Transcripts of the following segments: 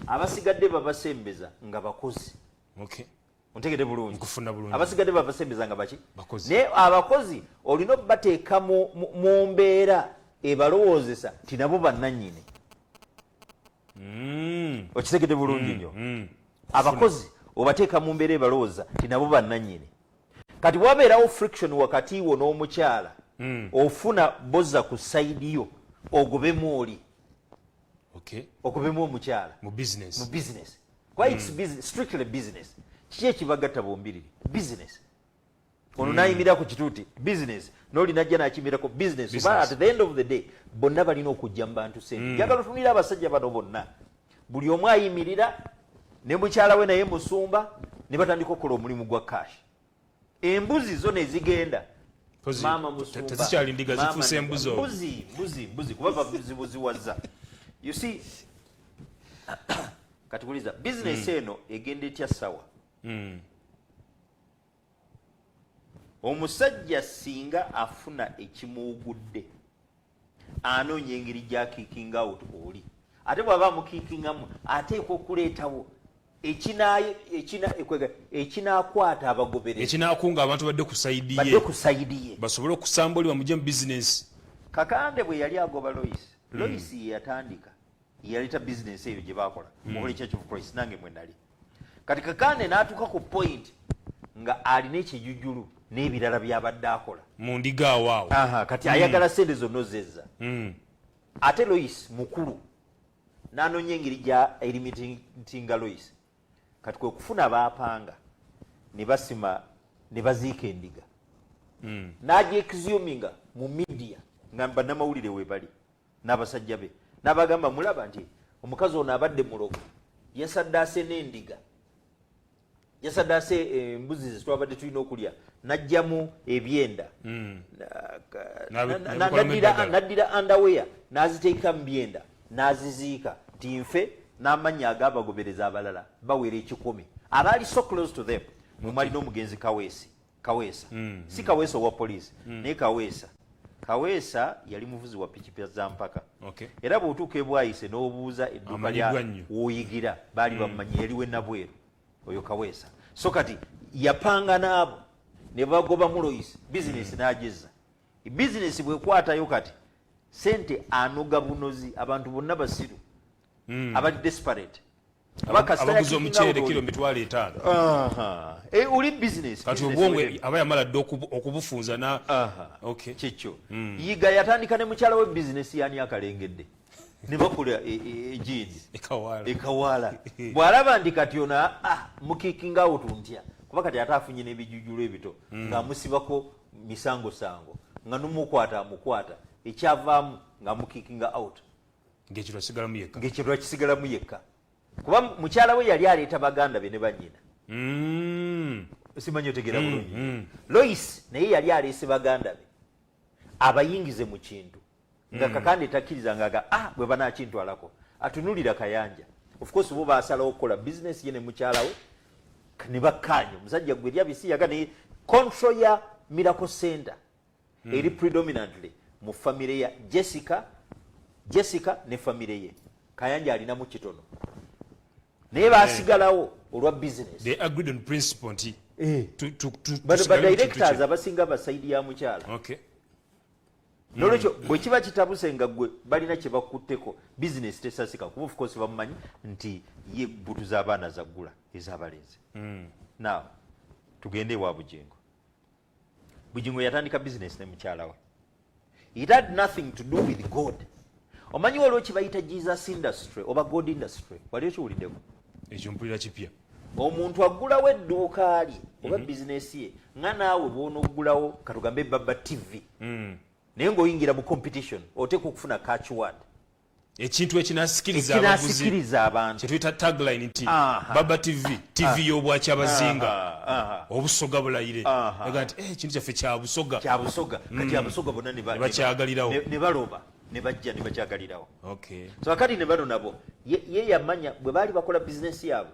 abasigadde babasembeza nga bakozi. Okay. Ontegede bulungi. Nkufuna bulungi. Abasigadde babasembeza nga baki? Bakozi. Ne abakozi olina obateeka mu mbeera ebalowoozesa ti nabo bannannyini. Okitegede bulungi nnyo. Abakozi obateeka mu mbeera ebalowooza ti nabo bannannyini. Kati wabeerawo friction wakati wo n'omukyala ofuna bozza ku sayidi yo ogobemu oli. Okay. Ogobemu omukyala mu business. Why it's business, strictly business. Kiki ekibagatta bombiriri? Business. Ono nayimira ku kituuti business n'oli najja n'akimirako business. But at the end of the day bonna balina okujja mu bantu sente. Njagala otunira abasajja bano bonna buli omu ayimirira ne mukyala we naye musumba ne batandika okukola omulimu gwa cash. Embuzi zo ne zigenda mama musumba tezikyali ndiga zifuuse embuzi mbuzi kuba babuzi wazza. You see katukuliza business eno egenda etya sawa. Omusajja singa afuna ekimuugudde anoonya engeri gya kicking out oli ate bw'aba mukikingamu ateekwa okuleetawo ekinaakwata abagoberezi ekinaakunga abantu badde ku sayidi ye basobole okusamba oli bamugye mu business. Kakande bwe yali agoba Lois ye yatandika yaleeta business eyo gye baakola mu Church of Christ nange mwe nali. Kati Kakande n'atuuka ku point nga alina ekijujulu n'ebirala by'abadde akola mu ndiga awaawo. Kati ayagala sente zonna ozezza. Ate Lois mukulu n'anoonya engeri gya elimitinga Lois. Kati kwe kufuna baapanga ne basima ne baziika endiga. N'agyekizuminga mu media nga bannamawulire we bali n'abasajja be n'abagamba mulaba nti omukazi ono abadde mulogo yasaddaase n'endiga yasaddaase embuzi ze twabadde tulina okulya n'ajjamu ebyenda n'addira underwear n'aziteeka mu byenda n'aziziika nti nfe n'amannya ag'abagobereza abalala bawera 10 abaali so close to them mumali n'omugenzi Kaweesa si Kaweesa owa poliisi naye Kaweesa yali muvuzi wa pikipiki za mpaka. Era bw'otuuka ebwayise n'obuuza edduuka lya w'oyigira baali bamumanyi yali we Nabweru oyo Kaweesa. So kati yapanga n'abo ne bagoba mu Lois bizinesi n'agezza. Bizinesi bw'ekwatayo kati sente anoga bunozi abantu bonna basiru abali desperate. Abaguza omuceere kilo 5. Uli business. Kati obwongo aba yamala dde okubufunza na. Okay. Kikyo. Yiga yatandika ne mukyala we business yani akalengedde. Ne bakola jeans. Ekawala. Bw'alaba ndi kati ona mukikinga out ntya. Kuba kati atafunye n'ebijujulo ebito nga musibako misango nga numukwata ekyavaamu nga mukikinga out. Ngekiro kisigalamu yekka. Kuba mukyala we yali aleeta baganda be ne bannyina. Simanyi otegeera bulungi. Lois naye yali aleese baganda be abayingize mu kintu nga Kakande takkiriza nga bwe banaakintwalako atunulira Kayanja. Of course bo baasalawo okukola business ye ne mukyala we ne bakkaanya omusajja gwe eri abisi yaga ne control ya Miracle Center eri predominantly mu famire ya Jessica ne famire ye. Kayanja alinamu kitono naye baasigalawo olwa business. They agreed on principle nti but directors abasinga basaidi ya mukyala. Okay. Nolwekyo bwe kiba kitabuse nga gwe balina kye bakutteko business tesasika kuba of course bamumanyi nti ye butu z'abaana zaggula ez'abalenzi. Now tugende ewa Bugingo yatandika business ne mukyala we. It had nothing to do with God. Omanyi waliwo kibayita Jesus industry oba God industry waliwo kiwuliddeko ekyo mpulira kipya. Omuntu aggulawo edduuka lye oba bizinesi ye nga naawe bw'onoggulawo katugambe Baba TV naye ng'oyingira mu competition oteeka okufuna catch word ekintu ekinasikiriza abantu kyetuyita tagline nti Baba TV y'obwaki abazinga obusoga bulayire aga nti ekintu kyaffe kya busoga kati abusoga bonna ne bakyagalirawo ne baloba ne bajja ne bakyagalirawo. Okay. So akati ne bano nabo ye yamanya bwe baali bakola bizinesi yaabwe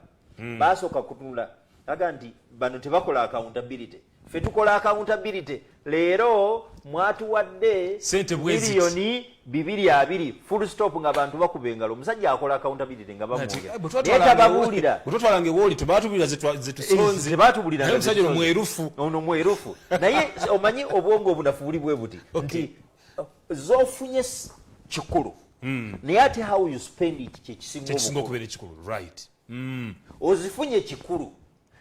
baasooka kutunula aga nti bano tebakola accountability ffe tukola accountability leero mwatuwadde miliyoni 220 full stop ng'abantu bakuba engalo omusajja akola accountability nga bamuwulira naye tababuulira bwetwatwalanga ewooli tebaatubulira zetusonze tebaatubulira naye omusajja ono mwerufu ono mwerufu naye omanyi obwongo obunafu buli bwe buti nti z'ofunye kikulu naye ate how you spend it kyekisinga okubeera ekikulu right ozifunye kikulu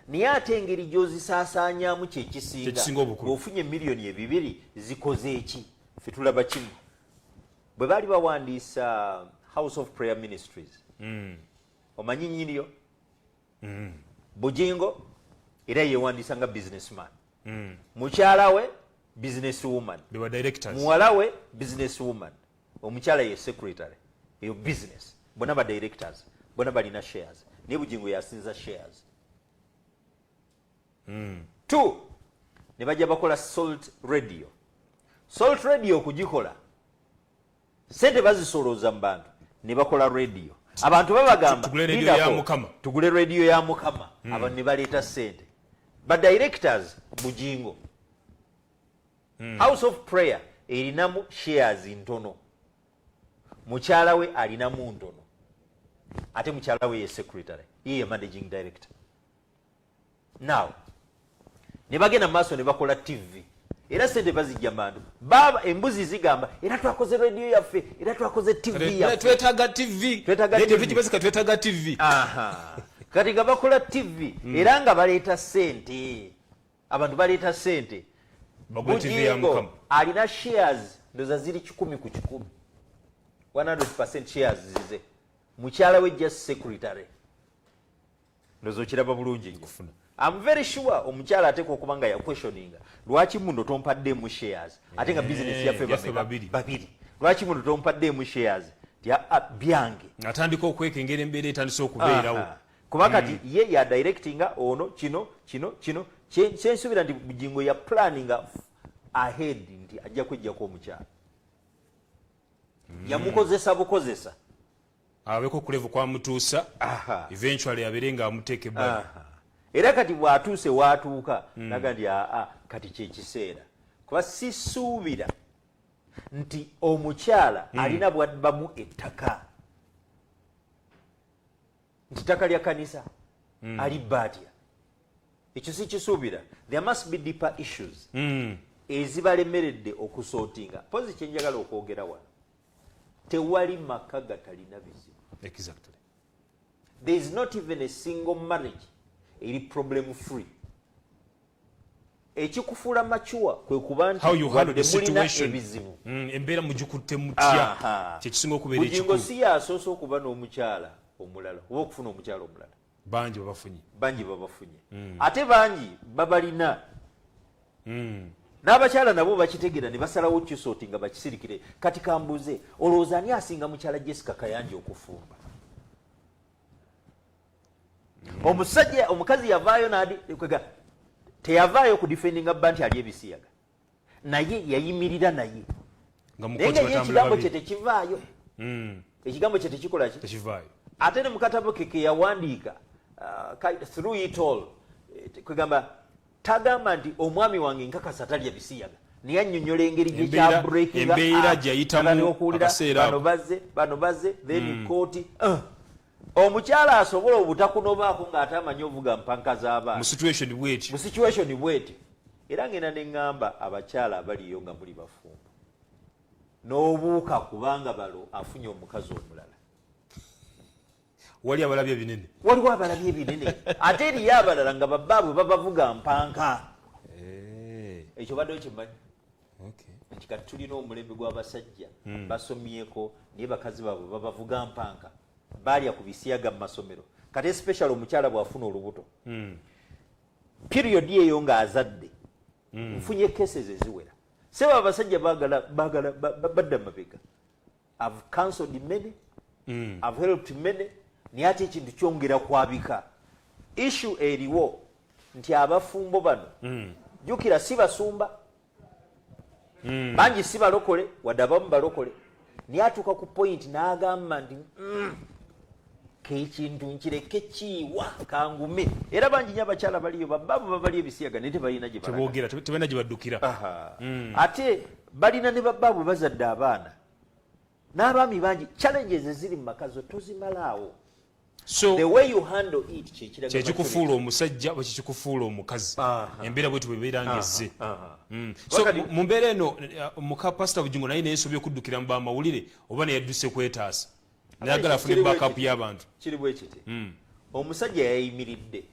naye ate engeri gy'ozisaasaanyaamu kyekisinga ng'ofunye miliyoni 200 zikoze eki ffe tulaba kimu bwe baali bawandiisa House of Prayer Ministries omanyi nnyiniyo Bujingo era yeewandiisa nga businessman mukyala we business woman muwala we business woman omukyala ye secretary eyo business bonna ba directors bonna balina shares naye Bujingo yasinza shares 2 ne bajja bakola Salt Radio kugikola sente bazisolooza mu bantu ne bakola radio abantu babagamba tugule radio ya Mukama abantu ne baleeta sente ba directors Bujingo House of Prayer erinamu shares ntono mukyala we alinamu ntono ate mukyala we ye secretary ye managing director now ne bagenda maaso ne bakola TV era sente bazijja bantu baba embuzi zigamba era twakoze radio yaffe era twakoze TV yaffe twetaaga TV kati nga bakola TV era nga baleeta sente abantu baleeta sente Bujingo alina shares ndoza ziri 10 ku 10 100% shares zize mukyala we just secretary ndozo kiraba bulungi kufuna I'm very sure omukyala ateekwa okuba nga ya questioning lwaki muno tompaddeemu shares ate nga business yaffe babiri lwaki muno tompaddeemu shares byange atandika okwekengera embeera etandise okubeerawo kuba kati ye ya directinga ono kino kyensuubira nti Bujingo ya planninga ahead nti ajja kwejjako omukyala yamukozesa bukozesa abeko kulevu kwamutuusa eventually abeere nga amuteeka ebbali era kati bw'atuuse waatuuka naga nti kati kyekiseera kuba sisuubira nti omukyala alina bw'adbamu ettaka nti ttaka lya kanisa alibba atya ekyo si kisuubira there must be deeper issues ezibalemeredde okusootinga pozi kyenjagala okwogera wano tewali maka gatalina bizibu exactly there is not even a single marriage eri problem free ekikufuula machuwa kwe kuba nti mulina ebizibu embeera mugikutte mutya kyekisinga okubeera ekikulu Bujingo si yasoosa okuba n'omukyala omulala oba okufuna omukyala omulala bangi babafunye ate bangi babalina n'abakyala nabo bakitegeera ne basalawo kisoti nga bakisirikire kati kambuze olowooza ani asinga mukyala Jessica Kayanja okufumba omusajja omukazi yavaayo teyavaayo ku defendinga bba nti ali ebisiyaga naye yayimirira naye naye ekigambo kye tekivaayo ekigambo kye tekikola ki ate ne mukatabo ke yawandiika through it all kwegamba tagamba nti omwami wange nkakasa talya bisiyaga naye annyonnyola engeri embeera gyayitamu akaseera bano bazze then kooti omukyala asobola obutakunobaako ng'ate amanyi ovuga mpanka z'abaana mu situation bweti era ngenda ne ŋŋamba abakyala abaliyo nga muli bafumbo n'obuuka kubanga balo afunye omukazi omulala waliwo abalabye ebinene ate eriyo abalala nga babbaabwe babavuga mpanka ekyo baddeyo kimanyi nti kati tulina omulembe gw'abasajja basomyeko naye bakazi baabwe babavuga mpanka balya ku bisiyaga mu masomero kati especially omukyala bw'afuna olubuto period eyo ng'azadde nfunye cases eziwera seba abasajja badda mabega I've cancelled many I've helped many naye ate ekintu kyongera kwabika issue eriwo nti abafumbo bano jjukira si basumba bangi si balokole wadde abamu balokole naye atuuka ku point n'agamba nti kekintu nkireke kiwa kangume era bangi nnyo abakyala baliyo babbabu babali ebisiyaga naye tebalina gye tebogera tebalina gye baddukira ate balina ne babbabu bazadde abaana n'abaami bangi challenges eziri mu maka zo tozimalaawo so the way you handle it kyekikufuula omusajja bwe kikikufuula omukazi embeera bwetu bwebeera ngezze so mu mbeera eno muka pasita Bugingo naye neyesobye okuddukira mu bamawulire oba neyadduse kwetaasa nayagala afune backup y'abantu kiri bwe kiti omusajja yayimiridde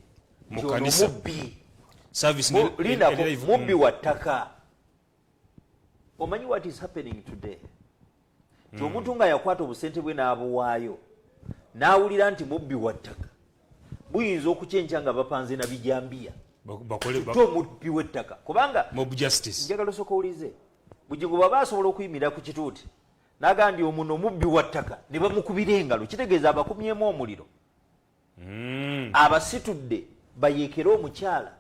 mu kanisa mubbi wa ttaka omanyi what is happening today nti omuntu nga yakwata obusente bwe n'abuwaayo n'awulira nti mubbi wa ttaka buyinza okukyenkya nga bapanze na bijambiya tutte omubbi w'ettaka kubanga njagala osooka owulize Bugingo bw'aba asobola okuyimirira ku kituuti n'agamba ndi omuno omubbi wa ttaka ne bamukubira engalo kitegeeza abakumyemu omuliro abasitudde bayeekere omukyala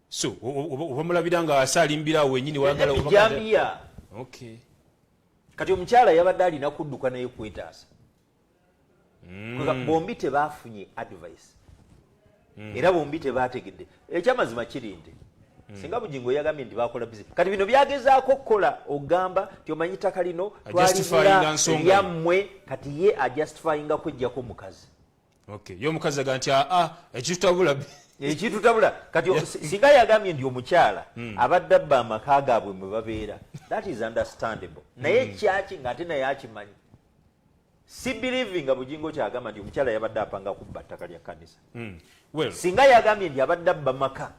so oba mulabira nga asaalimbirawo wenyini bijambiya kati omukyala yabadde alina kudduka naye kwetaasa bombi tebaafunye advice era bombi tebategedde ekyamazima kiri nti singa Bugingo yagambye nti bakola bizi kati bino byagezaako okukola ogamba ti omanyi ttaka lino twalira lyammwe kati ye ajustifyinga kwejjako mukazi ye omukazi aga nti ekitutabula kati singa yagambye ndi omukyala abadde abba amaka gaabwe mwe babeera that is understandable naye kyaki ng'ate naye akimanyi si believing nga Bugingo kyagamba nti omukyala yabadde apanga kubba ttaka lya kkanisa singa yagambye nti abadde abba maka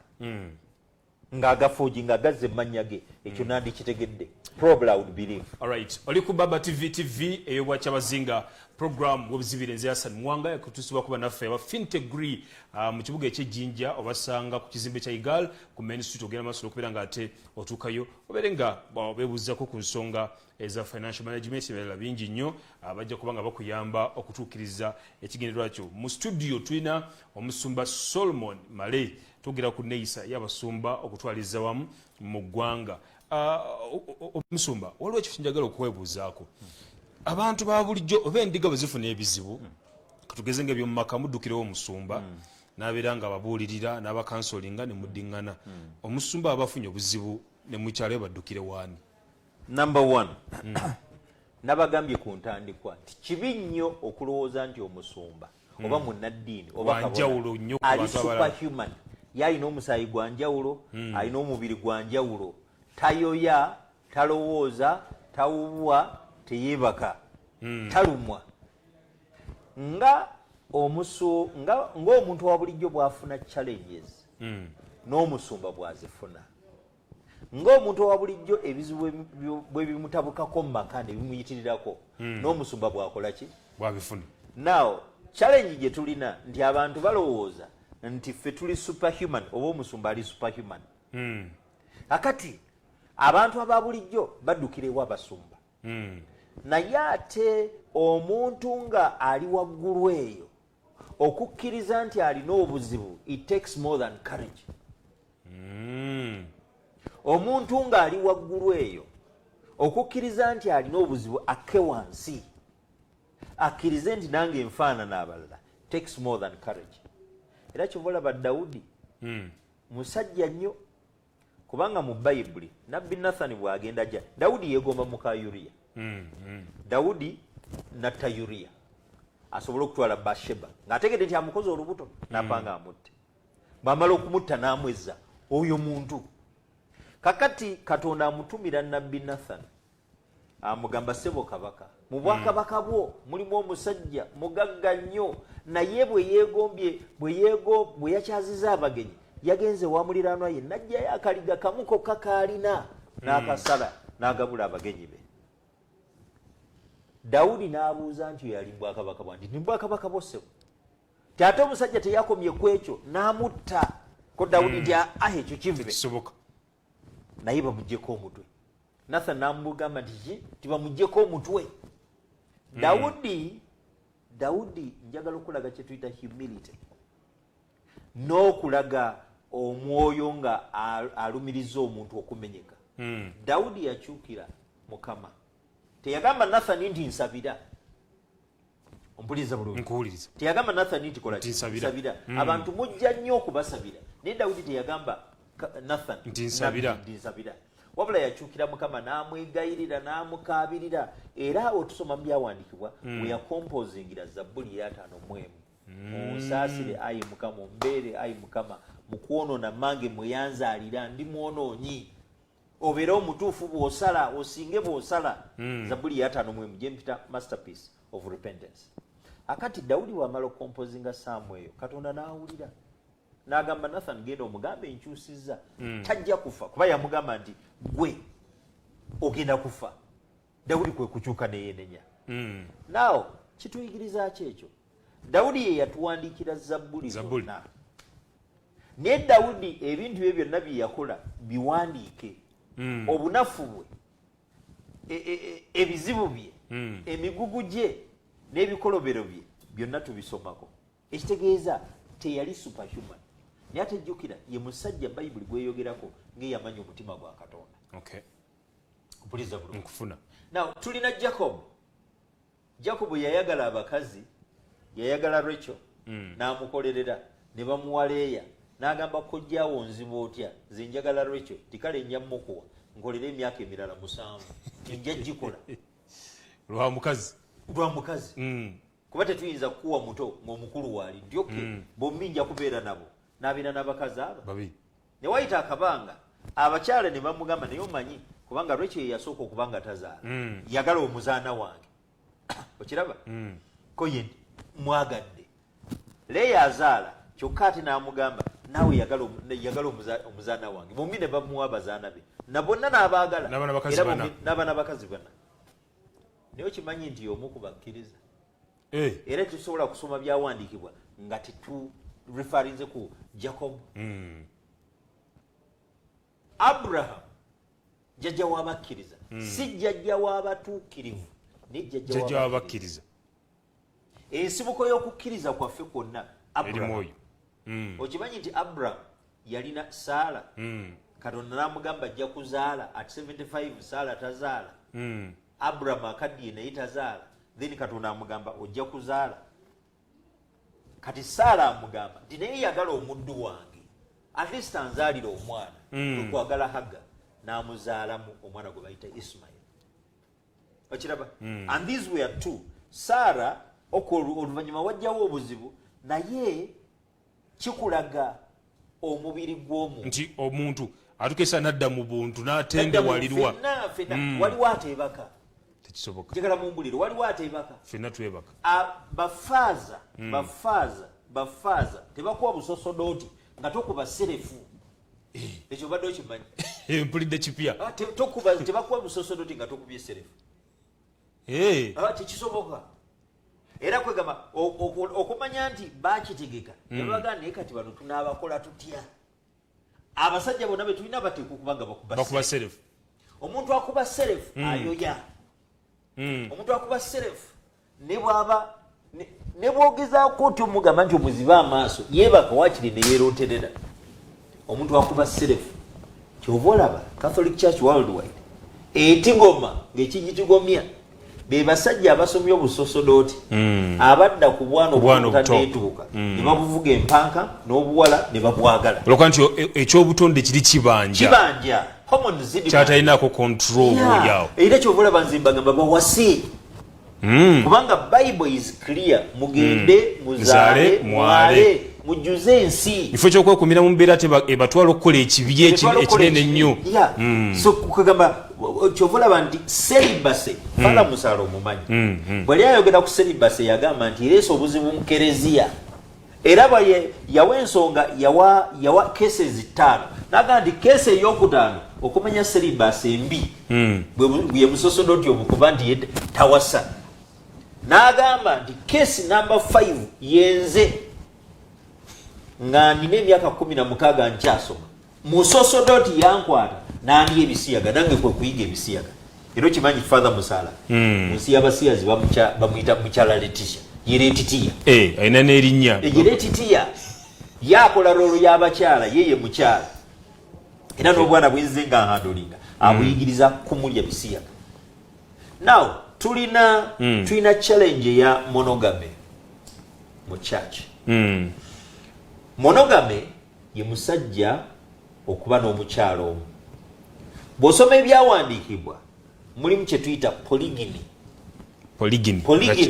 ng'agafuugi ng'agazza emmanya ge ekyo nandikitegedde probably I would believe. Alright, oli ku Baba TV ey'obwakyabazinga program webuzibire nze Hassan Mwanga yakutusibwa kuba naffe aba Fintegree mu kibuga eky'Ejjinja obasanga ku kizimbe kya Igal ku Main Street ogenda masolo okubeera nga ate otuukayo obeere nga beebuuzako ku nsonga eza financial management ebirala bingi nnyo bajja kuba nga bakuyamba okutuukiriza ekigendererwa kyo. Mu studio tulina omusumba Solomon Male tugera ku neeyisa y'abasumba okutwaliza wamu mu ggwanga. Omusumba waliwo ekifo njagala okwebuuzaako abantu ba bulijjo oba endiga bwe zifuna ebizibu katugeze nga ebyomu maka muddukirewo omusumba n'abeera nga ababuulirira n'abakansolinga ne muddiŋŋana omusumba abafunye obuzibu ne mukyalo baddukire waani? Number one, nabagambye ku ntandikwa nti kibi nnyo okulowooza nti omusumba oba munnaddiini oba kabona ali superhuman yalina omusaayi gwa njawulo alina omubiri gwa njawulo tayoya talowooza tawubwa teyeebaka talumwa ng'omuntu wa bulijjo bw'afuna challenges n'omusumba bw'azifuna ng'omuntu wa bulijjo ebizibu bwe bimutabukako mu maka ne bimuyitirirako n'omusumba bw'akola ki bw'abifuna. Now challenge gye tulina nti abantu balowooza nti ffe tuli superhuman oba omusumba ali superhuman akati abantu aba bulijjo baddukirewo abasumba naye ate omuntu nga ali waggulu eyo okukkiriza nti alina obuzibu it takes more than courage. Omuntu nga ali waggulu eyo okukkiriza nti alina obuzibu akke wansi akkirize nti nange nfaanana abalala takes more than courage. Era kyova olaba Dawudi musajja nnyo kubanga mu Bayibuli nabbi Nathani bw'agenda ajja Dawudi yeegomba muka Uriya. Dawudi natta Uriya asobola okutwala Bathsheba ng'ategedde nti amukoze olubuto n'apanga amutte bw'amala okumutta n'amwezza oyo muntu kakati Katonda amutumira nabbi Nathani amugamba ssebo kabaka mu bwakabaka bwo mulimu omusajja mugagga nnyo naye bwe yakyaziza abagenyi yagenze wa muliraanwa ye najjayo akaliga kamu kokka kaalina n'akasala n'agabula abagenyi be. Dawudi n'abuuza nti yali bwakabaka bwa ndi bwakabaka bw'ossebo ti ate omusajja teyakomye ku ekyo n'amutta ko Dawudi nti ekyo kive naye bamuggyeko omutwe. Nathan n'amugamba nti tibamuggyeko omutwe. Dawudi njagala okulaga kye tuyita humility n'okulaga omwoyo nga alumiriza omuntu okumenyeka. Dawudi yakyukira Mukama teyagamba Nathani nti nsabira Mpuliriza bulungi. Nkuwuliriza. Teyagamba Nathan tikola Tinsabira. Abantu mujja nnyo okubasabira. Naye Dawudi teyagamba Nathan Tinsabira. Wabula yakyukira Mukama n'amwegayirira n'amukaabirira era awo tusoma mu byawandiikibwa we yakompozingira Zabbuli ya 5 Onsaasire ayi Mukama, ombeere ayi Mukama, mu kwonoona mange mweyanzaalira ndi mwonoonyi. Obeera omutuufu bw'osala, osinge bw'osala. Zabbuli ya 5 gye mpita masterpiece of repentance. Akati Dawudi wamala okompozinga saamu eyo, Katonda n'awulira. N'agamba Nathan, genda omugambe nkyusizza. Tajja kufa kuba yamugamba nti gwe ogenda kufa. Dawudi kwe kukyuka neyenenya. Now kituyigiriza ki ekyo? Dawudi ye yatuwandiikira Zabbuli zonna. Naye Dawudi ebintu bye byonna bye yakola biwandiike. Obunafu bwe, ebizibu bye, emigugu gye n'ebikolobero bye byonna tubisomako. Ekitegeeza teyali superhuman. Naye ate jjukira ye musajja Bayibuli gweyogerako ng'eyamanya omutima gwa Katonda. Okay. Mpuliriza bulungi. Nkufuna. Now tulina Jacob. Jacob yayagala abakazi, yayagala Rachel, n'amukolerera ne bamuwa Leeya. N'agamba kojjaawo nzibu otya, nze njagala Rachel, tikale nja mmukuwa, nkolera emyaka emirala 7. Nja gikola. Lwa mukazi. Lwa mukazi. Kuba tetuyinza kukuwa muto ng'omukulu waali. Ndyoke bombi nja kubeera nabo. N'abeera n'abakazi abo. Babiri. Ne wayita akabanga, abakyala ne bamugamba naye omanyi kubanga Rachel yasooka okubanga tazaala. Yagala omuzaana wange. Okiraba? Ko ye mwagadde. Leeya azaala, kyokka ate n'amugamba naawe yagala omuzaana wange. Bombi ne bamuwa abazaana be. Na bonna n'abaagala. N'abaana bakazi bana. Naye okimanyi nti omu kubakkiriza. Era tusobola kusoma byawandiikibwa nga referrinze ku Jacob. Abraham jjajja w'abakkiriza, si jjajja w'abatuukirivu, naye jjajja w'abakkiriza. Ensibuko y'okukkiriza kwaffe kwonna Abraham. Okimanyi nti Abraham yalina Saara. Katonda n'amugamba ajja kuzaala at 75, Saara tazaala. Abraham akaddiye naye tazaala. Then Katonda amugamba ojja kuzaala. Kati Saara amugamba nti naye yagala omuddu wange, at least anzaalira omwana. Okwagala Haga n'amuzaalamu omwana gwe bayita Ismail. Okiraba? And these were two. Saara oluvannyuma wajjawo obuzibu, naye kikulaga omubiri gw'omuntu. Nti omuntu atukesa nadda mu buntu n'atendewalirwa. Waliwo ateebaka. Tekisoboka. Njagala mumbulire, waliwo ateebaka. Ffenna twebaka. Bafaaza tebakuwa busosodooti nga tokuba serefu. Ekyo badde okimanyi. Mpulidde kipya. Tebakuwa busosodooti nga tokubye serefu. Tekisoboka. Era kwegamba okumanya nti bakitegeka ne bagamba naye kati bano tunaabakola tutya. Abasajja bonna be tulina bateekwa okuba nga bakuba serefu. Omuntu akuba serefu ayoya. Omuntu akuba serefu ne bwogezaako oti omugamba nti omuziba amaaso yeebaka waakiri ne yeeroterera. Omuntu akuba serefu kyova olaba Catholic Church Worldwide etigoma ng'ekigitigomya be basajja abasomye obusosodooti abadda ku bwana obutaneetuuka ne babuvuga empanka n'obuwala ne babwagala. Olwokuba nti ekyobutonde kiri kibanja kyatalinaako control yawo. Era kyova olaba nze mbagamba bawase kubanga Bible is clear. Mugende muzaale mwale mujuze ensi. Kifo ky'okwekumira mu mbeera ebatwala okukola ekibi ekinene ennyo. So kugamba kyova olaba nti celibacy fala musaala omumanyi. Bwali ayogera ku celibacy yagamba nti ereesa obuzibu mu kereziya. Era yawa ensonga yawa cases 5. N'agamba nti keesi ey'okutaano okumanya celibacy embi bwe busosodooti obukuba nti tawasa. N'agamba nti keesi number 5 yenze nga nina emyaka 16 nkyasoma. Musosodooti yankwata n'andya ebisiyaga, nange kwe kuyiga ebisiyaga. Era okimanyi Father Musaala mu nsi y'abasiyazi bamuyita mukyala Letitia. Ye Letitia. Alina n'erinnya. Ye Letitia yakola loolo y'abakyala, yeye mukyala. Era n'obwana bwenze nga nhandolinga abuyigiriza kumulya bisiyaga. Now tulina challenge ya monogamy mu church. Monogamy ye musajja okuba n'omukyalo omu. Bw'osoma ebyawandiikibwa mulimu kye tuyita polygyny.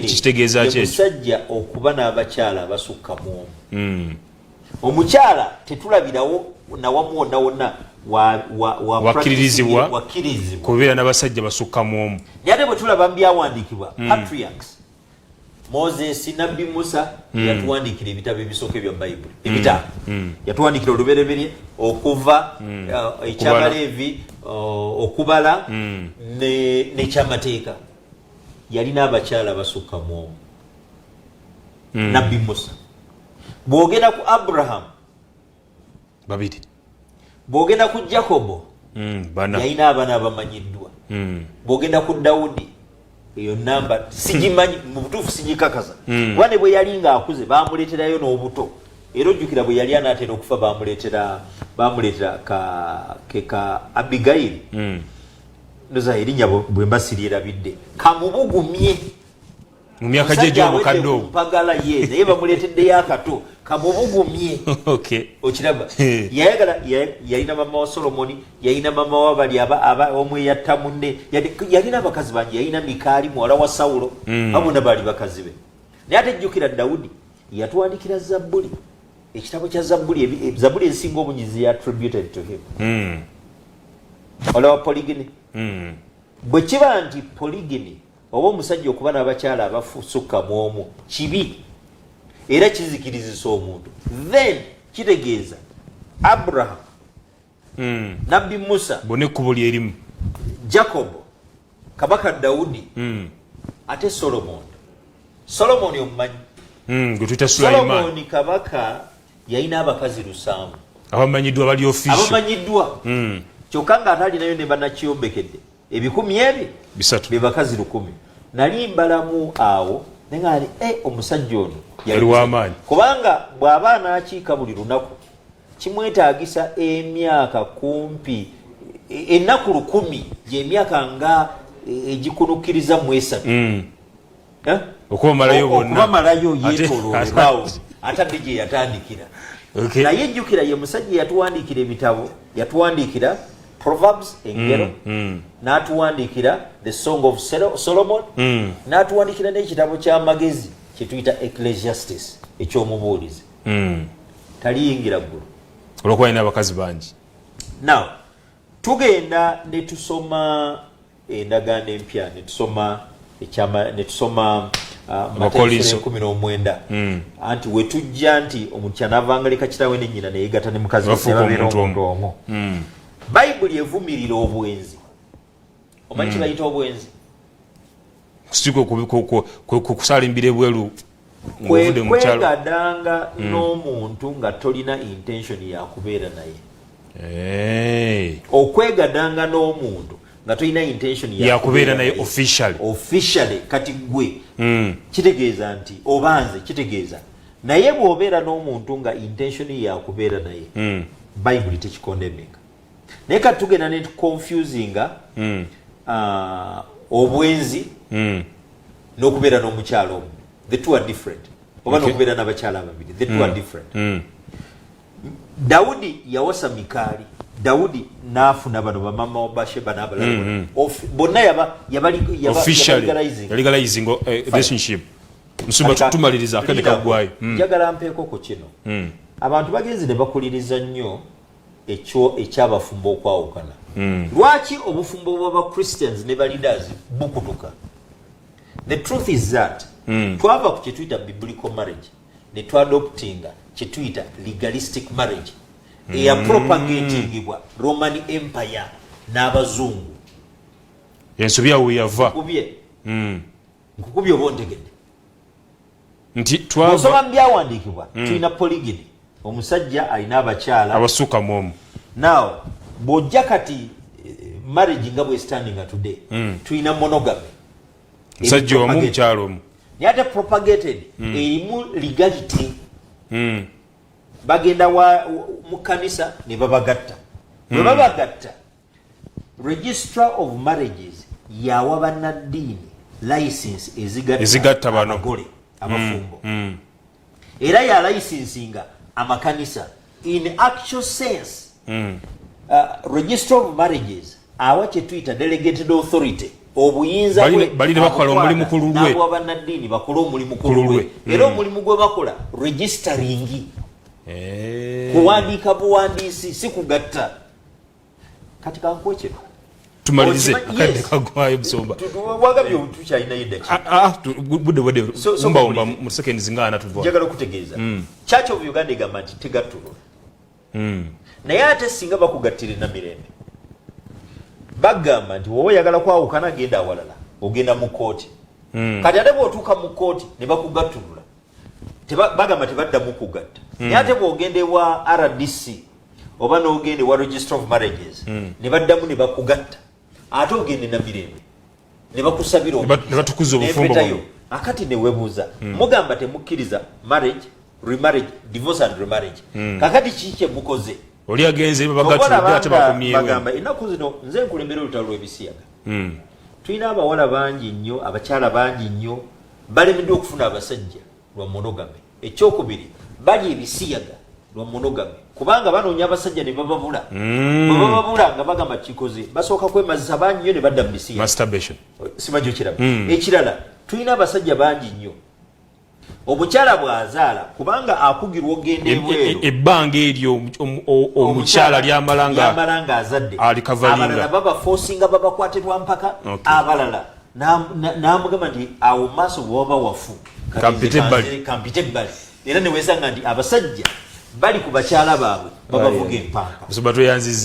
Kitegeeza ki? Musajja okuba n'abakyala abasukka mu omu. Omukyala tetulabirawo nawamu wonna wonna wakkirizibwa kubeera n'abasajja basukka mu omu. Naye ate bwe tulaba mu byawandiikibwa patriarchs Moses, Nabbi Musa yatuwandiikira ebitabo ebisooka ebya Bayibuli ebitaano. Yatuwandiikira Olubereberye, Okuva, Ekyabaleevi, Okubala n'Ekyamateeka. Yalina abakyala basukka mu omu. Nabbi Musa. Bw'ogenda ku Abraham babiri. Bw'ogenda ku Jacobo yalina abaana abamanyiddwa. Bw'ogenda ku Dawudi eyo namba sigimanyi mu butuufu sigikakaza. Kuba ne bwe yali ng'akuze baamuleeterayo n'obuto. Era ojjukira bwe yali anaatera okufa baamuleetera ka Abigail. Ndoza erinnya bwe mbasiryerabidde. Kamubugumye. Mu myaka gye gy'obukadde obwo. Mpagala ye naye bamuleeteddeyo akato. Kamubugumye. Okay. Okiraba. Yalina mama wa Solomoni, yalina mama wa bali omwe yatta munne. Yalina abakazi bangi, yalina Mikaali muwala wa Sawulo. Abona bali bakazi be. Naye ate jjukira Dawudi yatuwandikira Zabbuli. Ekitabo kya Zabbuli, Zabbuli esinga obunyizi attributed to him. Olwa polygyny. Bwe kiba nti polygyny oba omusajja okuba n'abakyala abasukka mu omu kibi era kizikirizisa omuntu, then kitegeeza Abraham, Nabbi Musa, bonna ekkubo lyerimu, Jacobo, kabaka Dawudi, ate Solomoni omumanyi gwe tuyita Sulaiman. Solomoni kabaka yalina abakazi 7 abamanyiddwa bali official, abamanyiddwa kyokka nga atalinayo ne bannakiyombekedde 100 be bakazi 1000. Nali mbalamu awo nengali omusajja ono yali w'amaanyi, kubanga bw'aba anakiika buli lunaku kimwetaagisa emyaka kumpi ennaku 1000 gy'emyaka nga egikunukkiriza mu 3 okubamalayo bonna, okubamalayo yeetooloolebawo atadde gye yatandikira. Naye jjukira ye musajja yatuwandiikira ebitabo, yatuwandiikira Proverbs engero, n'atuwandiikira The Song of Solomon, n'atuwandiikira n'ekitabo ky'amagezi kye tuyita Ecclesiastes eky'omubuulizi. Taliyingira ggulu olw'okuba alina abakazi bangi. Now tugenda ne tusoma endagaano empya, ne tusoma Mateeka 19 anti wetujja nti omuntu anavangalika kitaawe ne nnyina neyegatta ne mukazi babeera omuntu omu. Bayibuli evumirira obwenzi. Omanyi kibayita obwenzi? Kusalimbira ebweru ng'ovudde mu kyalo, kwegadanga n'omuntu nga tolina intention ya kubeera naye. Okwegadanga n'omuntu nga tolina intention ya kubeera naye officially kati gwe kitegeeza nti obanze, kitegeeza naye bw'obeera n'omuntu nga intention ya kubeera naye Bayibuli tekikondemeka. Naye kati tugenda ne confusinga obwenzi n'okubeera n'omukyalo omu. The two are different. Oba n'okubeera n'abakyala ababiri, the two are different. Dawudi yawasa Mikaali. Dawudi n'afuna bano bamama wa Bathsheba n'abalala bonna yalegalizing relationship. Musumba tumaliriza akade kagwayo. Njagala mpeeko ku kino. Abantu bagenzi ne bakuliriza nnyo ekyabafumbo okwawukana. Lwaki obufumbo bw'aba-Christians ne ba-leaders bukutuka? The truth is that twava ku kye tuyita biblical marriage ne twadoptinga kye tuyita legalistic marriage eyapropagatingibwa Roman Empire n'abazungu. Ensobi awo yava. Nkukubye oba ontegedde. Nti twava osoma mu byawandiikibwa tulina polygyny. Omusajja alina abakyala abasukka mu omu. Now bw'ojja kati marriage nga bwe standing today tulina monogamy. Musajja omu mukyalo omu. Naye ate propagated erimu legality. Bagenda mu kanisa ne babagatta. Bwe babagatta, registrar of marriages yawa bannaddiini license ezigatta bano abagole abafumbo era ya licensinga amakanisa in actual sense register of marriages awa kye tuyita delegated authority obuyinza bali bakola omulimu ku lulwe n'abo bannaddiini bakola omulimu ku lulwe era omulimu gwe bakola registering kuwandiika buwandiisi si kugatta kati kankwekyo tumalirize akadde kagwayo Busomba wagabye tukyalinayo budde umba mu seconds ngana tuva njagala okutegeeza Church of Uganda egamba nti tegattulula naye ate singa bakugattire na mirembe bagamba nti wowe oyagala kwawukana genda awalala ogenda mu kooti kati ate bw'otuuka mu kooti ne bakugattulula bagamba tebaddamu kugatta naye ate bw'ogenda ewa RDC oba n'ogenda ewa register of marriages ne baddamu ne bakugatta ate ogende na mirembe ne bakusabira ne batukuza obufumbo akati ne webuuza mugamba temukkiriza marriage remarriage divorce and remarriage kakati kiki mukoze oli agenze bagatulira ate bakumyewe bagamba ennaku zino nze nkulembera olutalo lw'ebisiyaga tulina abawala bangi nnyo abakyala bangi nnyo balemeddwa okufuna abasajja lwa monogame ekyokubiri bali ebisiyaga lwa monogame kubanga banoonya abasajja ne bababula bababula nga bagamba kikoze basooka kwemazisa bangi nnyo ne badda mu bisiyaga masturbation simajo kiraba ekirala tulina abasajja bangi nnyo omukyala bw'azaala kubanga akugirwa ogenda ebweru ebbanga eryo omukyala lyamalanga azadde abalala babafosinga babakwatirwa mpaka abalala n'amugamba nti awo maaso bwaba wafu kampite ebbali era newesanga nti abasajja bali ku bakyala baabwe babavuga empanka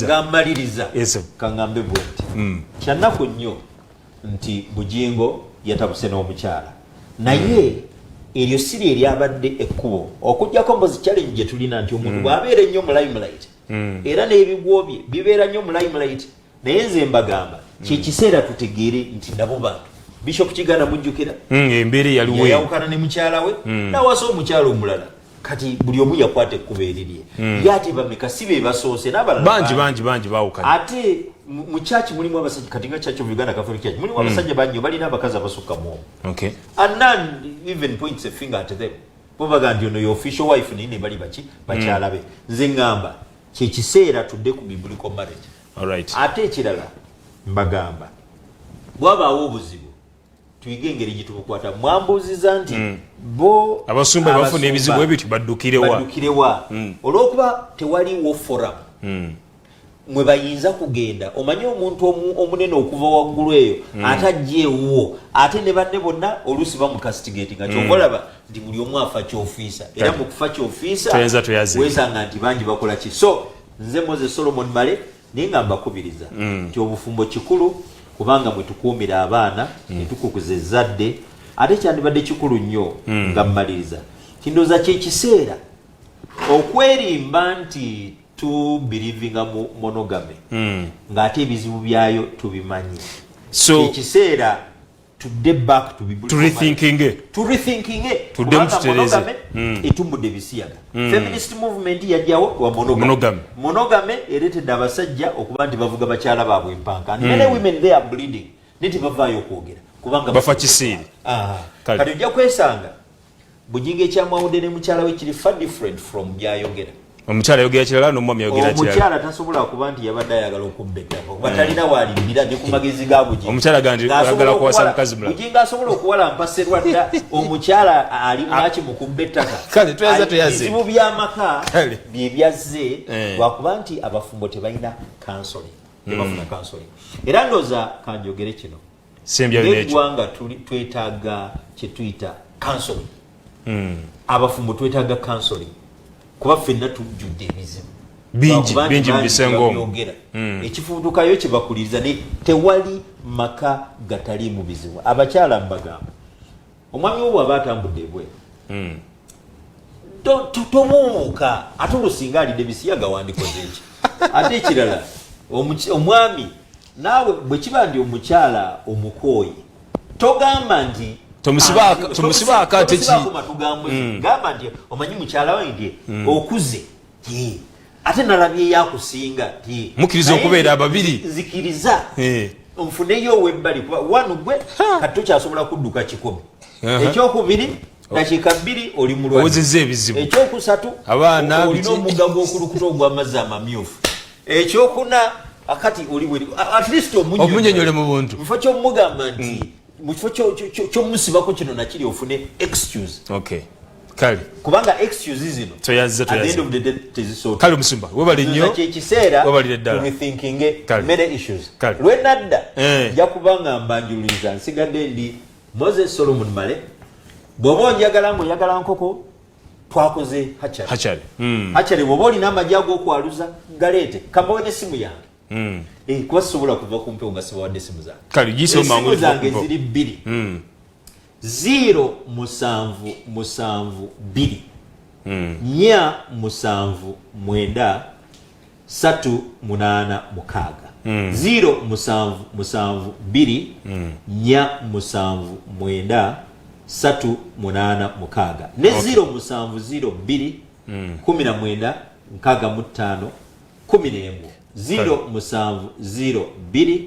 ngamaliriza kaŋŋambe bwe nti kyannaku nnyo nti Bujingo yatabuse n'omukyala naye eryo siri eryabadde ekkubo okujjako mbozi challenge gye tulina nti omuntu bw'abeera ennyo mu limelight era n'ebigwo bye bibeera nnyo mu limelight naye nze mbagamba kyekiseera tutegeere nti nabo bantu Bishop Kiganda mujjukira embeera yaliwo yawukana ne mukyala we nawasa omukyala omulala kati buli omu yakwata ekkubo erirye yate bameka si be basoose n'abalala bangi bawukana ate mu church mulimu abasajja kati nga Church of Uganda Catholic Church mulimu abasajja bangi balina abakazi abasukka mu and none even points a finger at them bobaga nti ono official wife nini bali bakyala be nze ngamba kyekiseera tudde ku biblical marriage ate ekirala mbagamba bwabaawo obuzibu tuyige engeri gitubukwata mwambuuziza nti bo abasumba bafuna ebizibu ebyo baddukirewa olw'okuba tewaliwo forum mwe bayinza kugenda omanye omuntu omunene okuva waggulu eyo ate ajjeewo ate ne banne bonna oluusi bamukastigati nga kyokolaba nti buli omu afa kyofiisa era mu kufa kyofiisa wesanga nti bangi bakola ki so nze Moses Solomon Male naye nga mbakubiriza nti obufumbo kikulu kubanga mwe tukuumira abaana ne tukukuza ezzadde ate kyandibadde kikulu nnyo nga mmaliriza kindooza kyekiseera okwerimba nti tu believing mu monogamy ng'ate ebizibu byayo tubimanyi so ekiseera tudde back to rethinking tudde mututereze etumbudde ebisiyaga feminist movement yajjawo wa monogamy ereetedde abasajja okuba nti bavuga bakyala baabwe empanka many women they are bleeding neti bavaayo okwogera kubanga bafa kisiiri kati ojja kwesanga Bujingo ekyamwawudde ne mukyala we kiri far different from byayogera omukyala yogera kirala n'omwami yogera kirala omukyala tasobola kuba nti yabadde ayagala okubbetako kuba talina walimbira ne ku magezi ga Bujingo omukyala gandi ayagala kuwasa mukazi mulala Bujingo asobola okuwalampa serwadda omukyala ali mwaki mu kubbettaka kale tuyaze ebizibu by'amaka bye byazze lwakuba nti abafumbo tebalina counseling tebafuna counseling era ndooza kanjogere kino eggwanga twetaaga kye tuyita counseling abafumbo twetaaga counseling kuba ffenna tujjudde ebizibu bingi mu bisengo ekifubutukayo kye bakuliriza ne tewali maka gatali mu bizibu abakyala mbagamba omwami wo bw'aba atambudde ebweru tomuumuka ate olusinga alidde bisiyaga wandikoze eki ate ekirala omwami naawe bwe kiba ndi omukyala omukooyi togamba nti tomusiba akate ki gamba nti omanyi mukyala wange okuze ate nalabye yakusinga mukiriza okubeera ababiri zikiriza nfuneyo webbali kuba wano gwe kati tokyasobola kudduka 10 ekyokubiri dakiika 2 oli mulwadde owezezza ebizibu ekyokusatu abaana olina omugga gw'okulukuta ogw'amazzi amamyufu ekyokuna akati oli bweri at least omunyonyole mu buntu mufo kyomugamba nti mu kifo kyomusibako kino nakiri ofune excuse kale kubanga excuse zino toyazza at the end of the day tezisobola kale Musumba webali nnyo kyekiseera webalire ddala tumithinkinge many issues lwenadda nja kubanga mbanjululiza nsigadde ndi Moses Solomon Male bw'oba onjagala oyagala nkoko twakoze hachari hachari bw'oba olina amagye ag'okwaluza galeete kambawe n'essimu yange kuba sisobola kuva ku mpewo nga sibawadde essimu zange essimu zange ziri 2 077 2 479 386 077 479 386 ne 0702 19 65 11 0702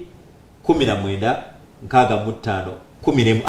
19 65 11